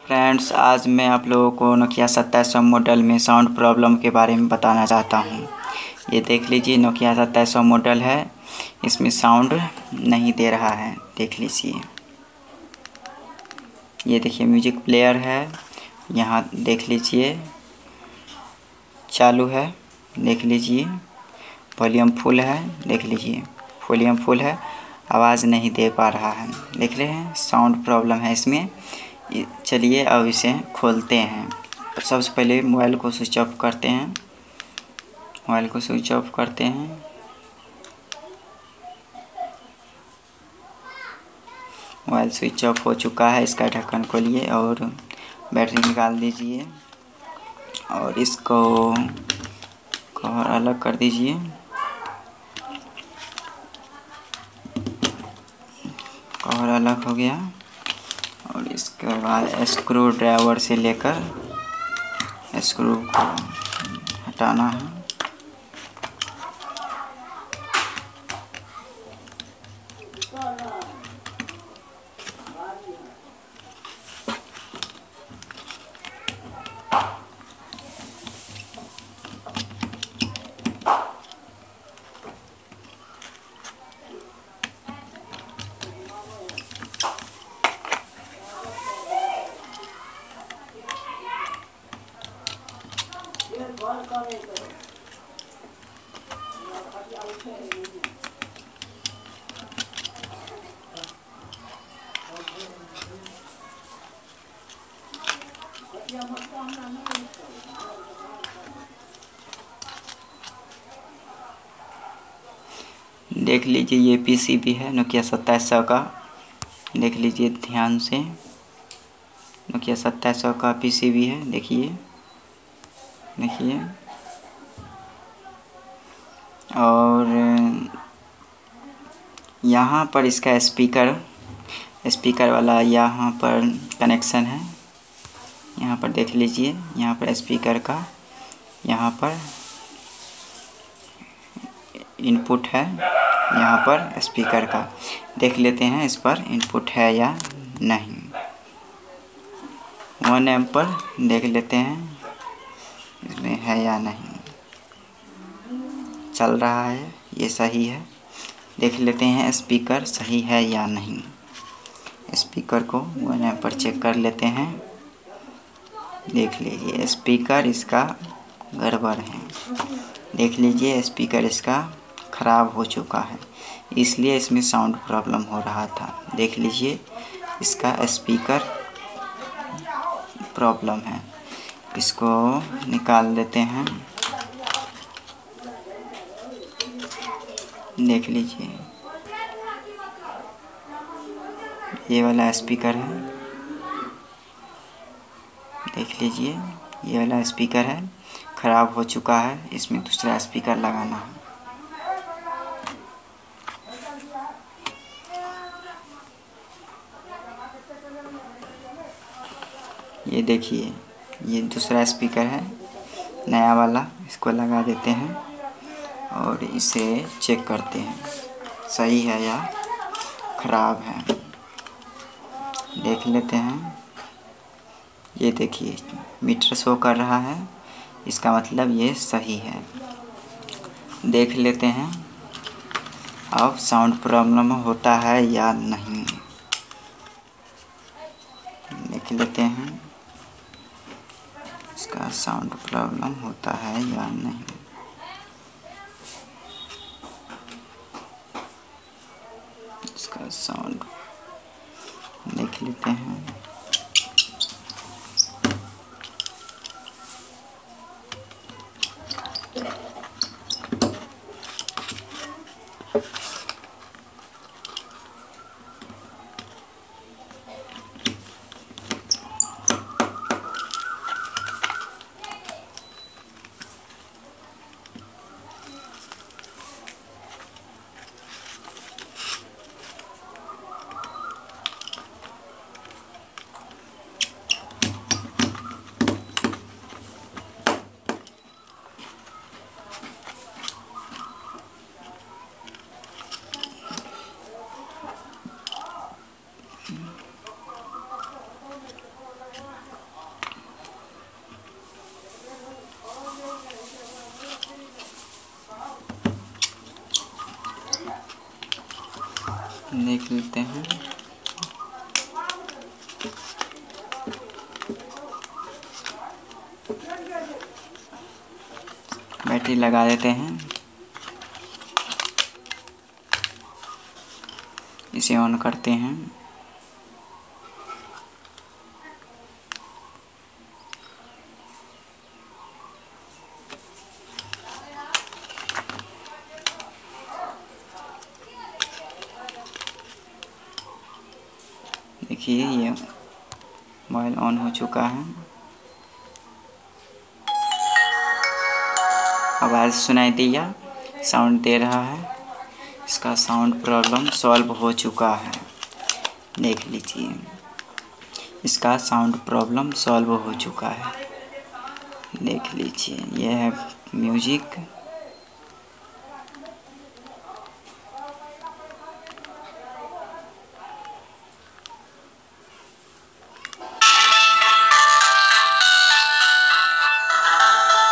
Friends, आज मैं आप लोगों को नोकिया 2700 मॉडल में साउंड प्रॉब्लम के बारे में बताना चाहता हूँ। ये देख लीजिए, नोकिया 2700 मॉडल है। इसमें साउंड नहीं दे रहा है, देख लीजिए। ये देखिए म्यूजिक प्लेयर है, यहाँ देख लीजिए चालू है, देख लीजिए। वॉल्यूम फुल है, देख लीजिए वॉल्यूम फुल है, आवाज़ नहीं दे पा रहा है। देख रहे हैं, साउंड प्रॉब्लम है इसमें। चलिए अब इसे खोलते हैं। सबसे पहले मोबाइल को स्विच ऑफ करते हैं। मोबाइल को स्विच ऑफ करते हैं। मोबाइल स्विच ऑफ हो चुका है। इसका ढक्कन खोलिए और बैटरी निकाल दीजिए और इसको कवर अलग कर दीजिए। कवर अलग हो गया और इसके बाद स्क्रू ड्राइवर से लेकर स्क्रू को हटाना है। देख लीजिए, ये पीसीबी है नोकिया 2700 का। देख लीजिए ध्यान से, नोकिया 2700 का पीसीबी है। देखिए देखिए, और यहाँ पर इसका स्पीकर वाला यहाँ पर कनेक्शन है। यहाँ पर देख लीजिए, यहाँ पर स्पीकर का यहाँ पर इनपुट है। यहाँ पर स्पीकर का देख लेते हैं, इस पर इनपुट है या नहीं। 1 एम्प पर देख लेते हैं इसमें है या नहीं। चल रहा है, ये सही है। देख लेते हैं स्पीकर सही है या नहीं। स्पीकर को 1 एम्प पर चेक कर लेते हैं। देख लीजिए स्पीकर इसका गड़बड़ है। देख लीजिए स्पीकर इसका ख़राब हो चुका है, इसलिए इसमें साउंड प्रॉब्लम हो रहा था। देख लीजिए इसका स्पीकर प्रॉब्लम है। इसको निकाल देते हैं। देख लीजिए, ये वाला स्पीकर है। देख लीजिए, ये वाला स्पीकर है, ख़राब हो चुका है। इसमें दूसरा स्पीकर लगाना है। ये देखिए, ये दूसरा स्पीकर है, नया वाला। इसको लगा देते हैं और इसे चेक करते हैं सही है या ख़राब है। देख लेते हैं। ये देखिए मीटर शो कर रहा है, इसका मतलब ये सही है। देख लेते हैं अब साउंड प्रॉब्लम होता है या नहीं। देख लेते हैं इसका साउंड प्रॉब्लम होता है या नहीं। इसका साउंड देख लेते हैं। देख लेते हैं। बैटरी लगा देते हैं, इसे ऑन करते हैं। देखिए ये मोबाइल ऑन हो चुका है, आवाज़ सुनाई दिया, साउंड दे रहा है। इसका साउंड प्रॉब्लम सॉल्व हो चुका है, देख लीजिए। इसका साउंड प्रॉब्लम सॉल्व हो चुका है, देख लीजिए। यह है म्यूजिक।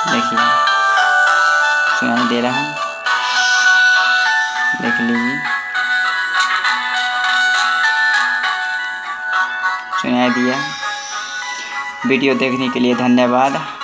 देखिए सुनाई दे रहा है, देख लीजिए, सुनाई दिया। वीडियो देखने के लिए धन्यवाद।